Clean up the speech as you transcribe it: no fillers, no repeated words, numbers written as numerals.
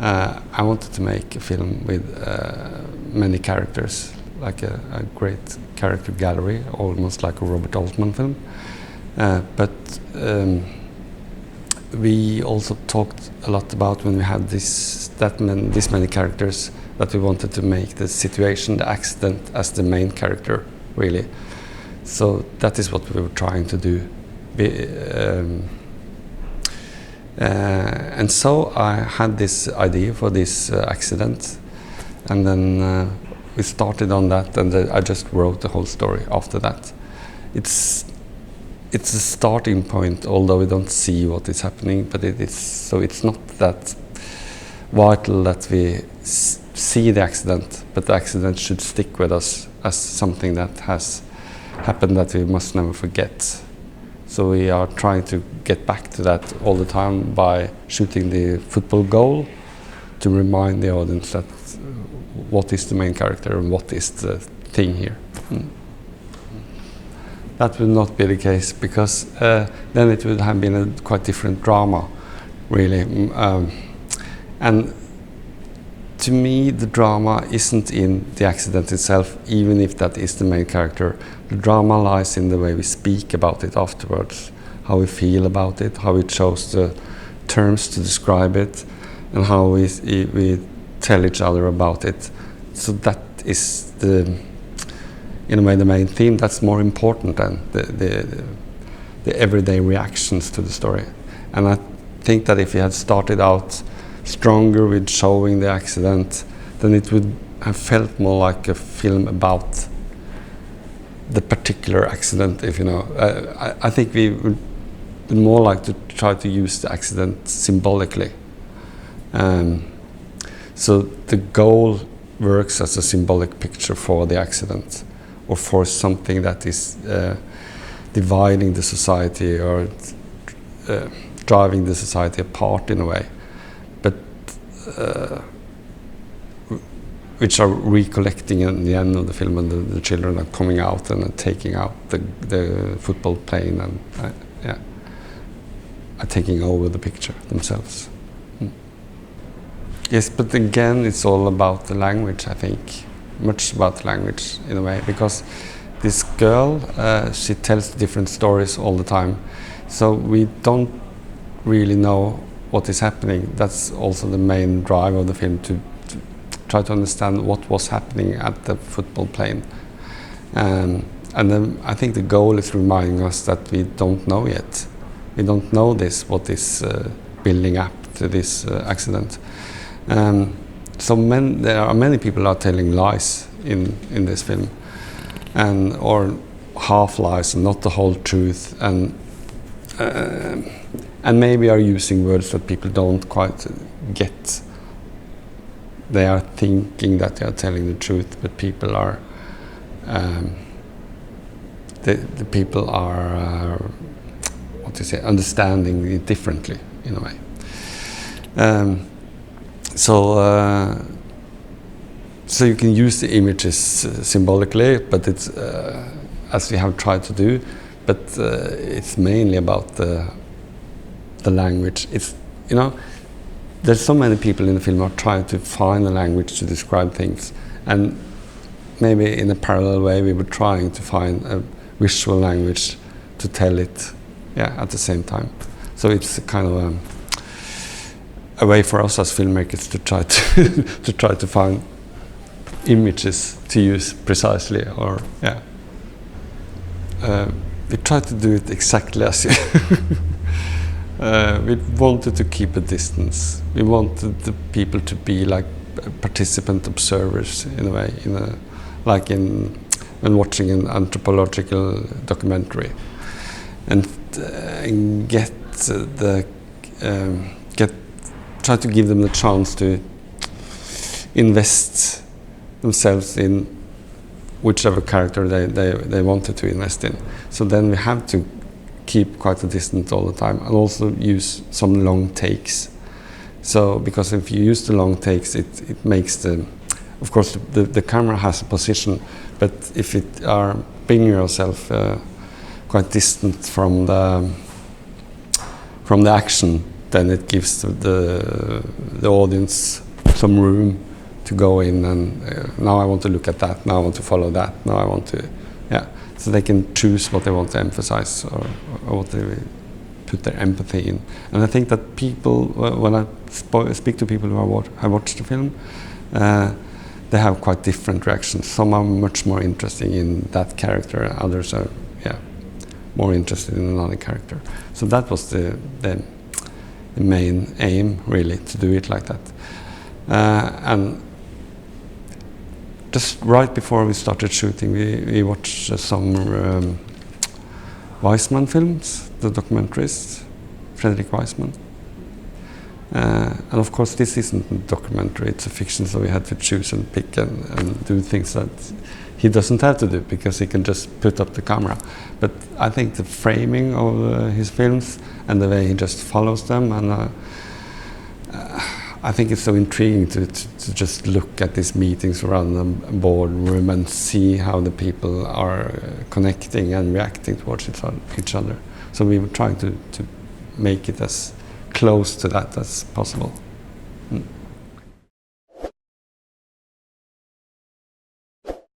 I wanted to make a film with many characters, like a great character gallery, almost like a Robert Altman film. But we also talked a lot about, when we had this many characters, that we wanted to make the situation, the accident, as the main character, really. So that is what we were trying to do. And so I had this idea for this accident, and then we started on that, and I just wrote the whole story after that. It's a starting point, although we don't see what is happening, but it's not that vital that we see the accident, but the accident should stick with us as something that has happened that we must never forget. So we are trying to get back to that all the time by shooting the football goal, to remind the audience that what is the main character and what is the thing here. That would not be the case, because then it would have been a quite different drama, really. And to me, the drama isn't in the accident itself, even if that is the main character. The drama lies in the way we speak about it afterwards, how we feel about it, how we chose the terms to describe it, and how we tell each other about it. So that is in a way, the main theme. That's more important than the everyday reactions to the story. And I think that if we had started out stronger with showing the accident, then it would have felt more like a film about the particular accident, if you know. I think we would more like to try to use the accident symbolically. So the goal works as a symbolic picture for the accident, or for something that is dividing the society, or driving the society apart in a way, but which are recollecting in the end of the film, and the children are coming out and taking out the football plane, and are taking over the picture themselves. Yes, but again, it's all about the language, I think. Much about the language, in a way, because this girl, she tells different stories all the time. So we don't really know what is happening. That's also the main drive of the film, to try to understand what was happening at the football plane. And then I think the goal is reminding us that we don't know yet. We don't know what is building up to this accident. So there are many people are telling lies in this film, or half lies, and not the whole truth, and maybe are using words that people don't quite get. They are thinking that they are telling the truth, but people are the people are what to say, understanding it differently, in a way. So you can use the images symbolically, but it's as we have tried to do. But it's mainly about the language. It's, you know, there's so many people in the film who are trying to find a language to describe things, and maybe in a parallel way we were trying to find a visual language to tell it, at the same time. So it's kind of a way for us as filmmakers to try to find images to use precisely, or we tried to do it exactly as you. We wanted to keep a distance. We wanted the people to be like participant observers, in a way, like when watching an anthropological documentary, and try to give them the chance to invest themselves in whichever character they wanted to invest in. So then we have to keep quite a distance all the time, and also use some long takes. So because if you use the long takes, it makes of course the camera has a position, but if it are bringing yourself quite distant from the action, then it gives the audience some room to go in and now I want to look at that, now I want to follow that, now I want to, yeah. So they can choose what they want to emphasize or what they put their empathy in. And I think that people, when I speak to people who have watched the film, they have quite different reactions. Some are much more interested in that character, others are more interested in another character. So that was the main aim, really, to do it like that. And just right before we started shooting, we watched some Weissman films, the documentarist, Frederick Weissman. And of course this isn't a documentary, it's a fiction, so we had to choose and pick and do things that he doesn't have to do because he can just put up the camera. But I think the framing of his films and the way he just follows them, and I think it's so intriguing to just look at these meetings around the boardroom and see how the people are connecting and reacting towards each other. So we were trying to make it as close to that as possible. Mm.